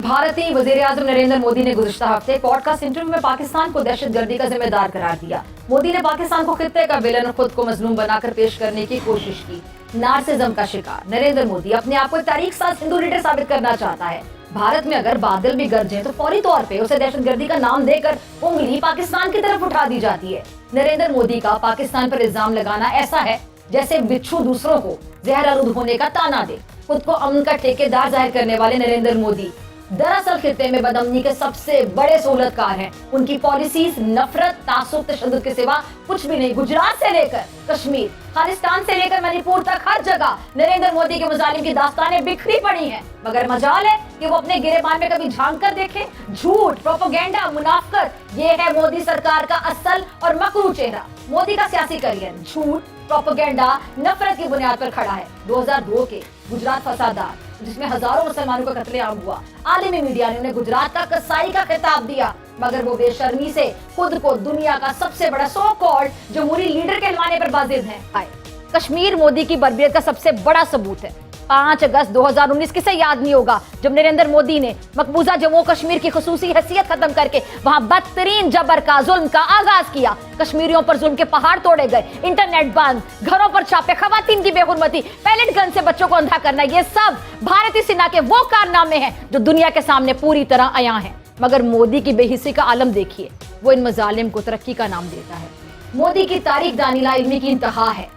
भारतीय वज़ीर-ए-आज़म नरेंद्र मोदी ने गुज़िश्ता हफ्ते पॉडकास्ट इंटरव्यू में पाकिस्तान को दहशतगर्दी का जिम्मेदार करार दिया। मोदी ने पाकिस्तान को खित्ते का विलन और खुद को मजलूम बनाकर पेश करने की कोशिश की। नार्सिज्म का शिकार नरेंद्र मोदी अपने आप को तारीख साज हिंदू लीडर साबित करना चाहता है। भारत में अगर बादल भी गरजे तो फौरी तौर पे उसे दहशतगर्दी का नाम देकर उंगली पाकिस्तान की तरफ उठा दी जाती है। नरेंद्र मोदी का पाकिस्तान पर इल्जाम लगाना ऐसा है जैसे बिच्छू दूसरों को जहर-आलूद होने का ताना दे। खुद को अमन का ठेकेदार जाहिर करने वाले नरेंद्र मोदी दरअसल खित्ते में बदअमनी के सबसे बड़े सहूलतकार हैं। उनकी पॉलिसीज नफरत, तासुब, तशद्दुद के सिवा कुछ भी नहीं। गुजरात से लेकर कश्मीर, खालिस्तान से लेकर मणिपुर तक हर जगह नरेंद्र मोदी के मुजालिम की दास्तानें बिखरी पड़ी हैं। मगर मजाल है कि वो अपने गिरेबान में कभी झांक कर देखे। झूठ, प्रोपेगेंडा, मुनाफिकत, ये है मोदी सरकार का असल और मकरू चेहरा। मोदी का सियासी करियर झूठ, प्रोपेगेंडा, नफरत की बुनियाद पर खड़ा है। 2002 के गुजरात फसादात जिसमें हजारों मुसलमानों का कत्लेआम हुआ, आलमी मीडिया ने उन्हें गुजरात का कसाई का खिताब दिया, मगर वो बेशर्मी से खुद को दुनिया का सबसे बड़ा सो कॉल्ड जमहूरी लीडर कहलवाने पर बाजिद हैं। कश्मीर मोदी की बर्बरियत का सबसे बड़ा सबूत है। 5 अगस्त 2019 किसे याद नहीं होगा जब नरेंद्र मोदी ने मकबूजा जम्मू कश्मीर की खुसूसी हैसियत खत्म करके वहां बदतरीन जबर का जुल्म का आगाज किया। कश्मीरियों पर जुल्म के पहाड़ तोड़े गए, इंटरनेट बंद, घरों पर छापे, खवातीन की बेहुरमती, पैलेट गन से बच्चों को अंधा करना, ये सब भारतीय सेना के वो कारनामे हैं जो दुनिया के सामने पूरी तरह अयां हैं। मगर मोदी की बेहिस्सी का आलम देखिए, वो इन मजालिम को तरक्की का नाम देता है। मोदी की तारीख दानिला इल्मी की इंतहा है।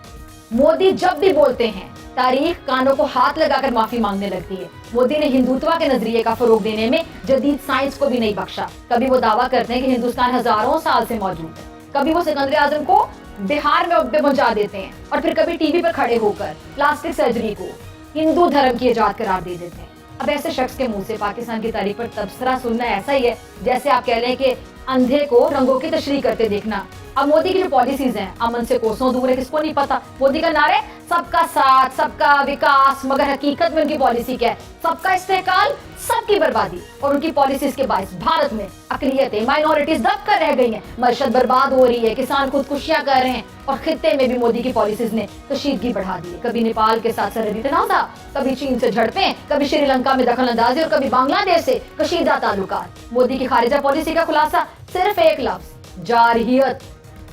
मोदी जब भी बोलते हैं तारीख कानों को हाथ लगाकर माफी मांगने लगती है। मोदी ने हिंदुत्व के नजरिए का फरोग देने में जदीद साइंस को भी नहीं बख्शा। कभी वो दावा करते हैं कि हिंदुस्तान हजारों साल से मौजूद है, कभी वो सिकंदर आजम को बिहार में पहुंचा देते हैं, और फिर कभी टीवी पर खड़े होकर प्लास्टिक सर्जरी को हिंदू धर्म की इजाद करार दे देते हैं। अब ऐसे शख्स के मुंह से पाकिस्तान की तारीख पर तबसरा सुनना ऐसा ही है जैसे आप कह लें कि अंधे को रंगों की तशरीह करते देखना। अब मोदी की जो पॉलिसीज हैं अमन से कोसों दूर है, किसको नहीं पता। मोदी का नारे सबका साथ, सबका विकास, मगर हकीकत में उनकी पॉलिसी क्या है? सबका इस्तेकाल, सबकी बर्बादी। और उनकी पॉलिसीज के बायस भारत में अकलियतें, माइनॉरिटीज दब कर रह गई हैं, मईशत बर्बाद हो रही है, किसान खुदकुशियां कर रहे हैं, और खित्ते में भी मोदी की पॉलिसीज ने कशीदगी बढ़ा दी है। कभी नेपाल के साथ सरहदी तनाज़ा, कभी चीन से झड़पें, कभी श्रीलंका में दखल अंदाजी, और कभी बांग्लादेश से कशीदा ताल्लुकात। मोदी की खारिजा पॉलिसी का खुलासा सिर्फ एक लफ्ज, जारहियत।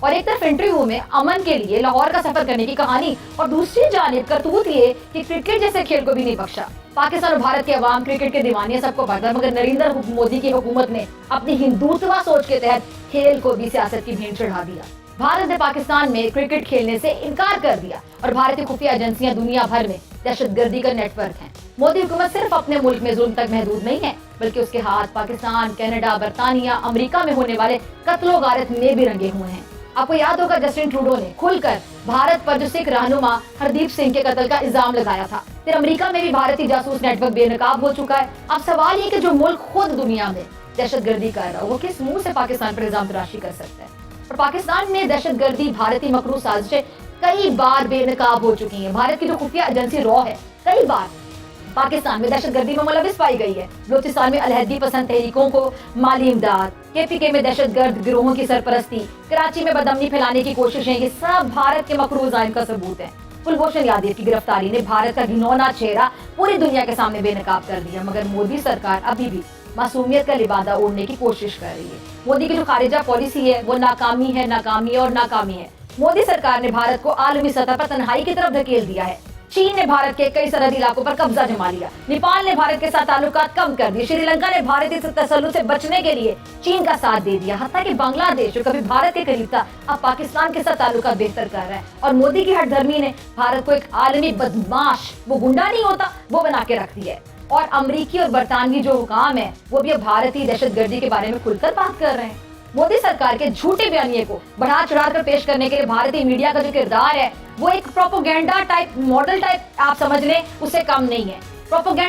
और एक तरफ इंटरव्यू में अमन के लिए लाहौर का सफर करने की कहानी, और दूसरी जानिब करतूत ये कि क्रिकेट जैसे खेल को भी नहीं बख्शा। पाकिस्तान और भारत के अवाम क्रिकेट के दीवाने सबको पता, मगर नरेंद्र मोदी की हुकूमत ने अपनी हिंदुत्व सोच के तहत खेल को भी सियासत की भेंट चढ़ा दिया। भारत ने पाकिस्तान में क्रिकेट खेलने से इनकार कर दिया, और भारतीय खुफिया एजेंसियां दुनिया भर में दहशतगर्दी का नेटवर्क हैं। मोदी हुकूमत सिर्फ अपने मुल्क में जुल्म तक महदूद नहीं है, बल्कि उसके हाथ पाकिस्तान, कनाडा, बरतानिया, अमेरिका में होने वाले कत्लो गारत में भी रंगे हुए हैं। आपको याद होगा जस्टिन ट्रूडो ने खुलकर भारत पर जो सिख रहनुमा हरदीप सिंह के कत्ल का इल्जाम लगाया था। फिर अमेरिका में भी भारतीय जासूस नेटवर्क बेनकाब हो चुका है। अब सवाल ये कि जो मुल्क खुद दुनिया में दहशतगर्दी कर रहा है, वो किस मुंह से पाकिस्तान पर इल्जाम तराशी कर सकता है? और पाकिस्तान में दहशतगर्दी, भारतीय मकरू साजिशें कई बार बेनकाब हो चुकी हैं। भारत की जो खुफिया एजेंसी रॉ है कई बार पाकिस्तान में दहशतगर्दी में मुलविस पाई गई है। बलूचिस्तान में अलहदी पसंद तहरीकों को माली इमदाद, KPK में दहशतगर्द गिरोहों की सरपरस्ती, कराची में बदअमनी फैलाने की कोशिशें, ये सब भारत के मकरू ज़ालिम का सबूत है। कुलभूषण यादव की गिरफ्तारी ने भारत का घिनौना चेहरा पूरी दुनिया के सामने बेनकाब कर दिया, मगर मोदी सरकार अभी भी मासूमियत का लिबादा ओढ़ने की कोशिश कर रही है। मोदी की जो खारिजा पॉलिसी है वो नाकामी है, नाकामी और नाकामी है। मोदी सरकार ने भारत को आलमी सतह पर तन्हाई की तरफ धकेल दिया है। चीन ने भारत के कई सरहदी इलाकों पर कब्जा जमा लिया, नेपाल ने भारत के साथ ताल्लुकात कम कर दिए, श्रीलंका ने भारतीय तसल्लुत से बचने के लिए चीन का साथ दे दिया, हत्ता कि बांग्लादेश जो कभी भारत के करीब था अब पाकिस्तान के साथ ताल्लुकात बेहतर कर रहा है। और मोदी की हठधर्मी ने भारत को एक आलमी बदमाश, वो गुंडा नहीं होता, वो बना के रख दिया है। और अमरीकी और बरतानवी जो हुकाम है वो भी अब भारतीय दहशतगर्दी के बारे में खुलकर बात कर रहे हैं। मोदी सरकार के झूठे बयानिए को बढ़ा चढ़ाकर पेश करने के लिए भारतीय मीडिया का जो किरदार है वो एक प्रोपेगेंडा टाइप, मॉडल टाइप आप समझ लें, उससे कम नहीं है। प्रोपेगेंडा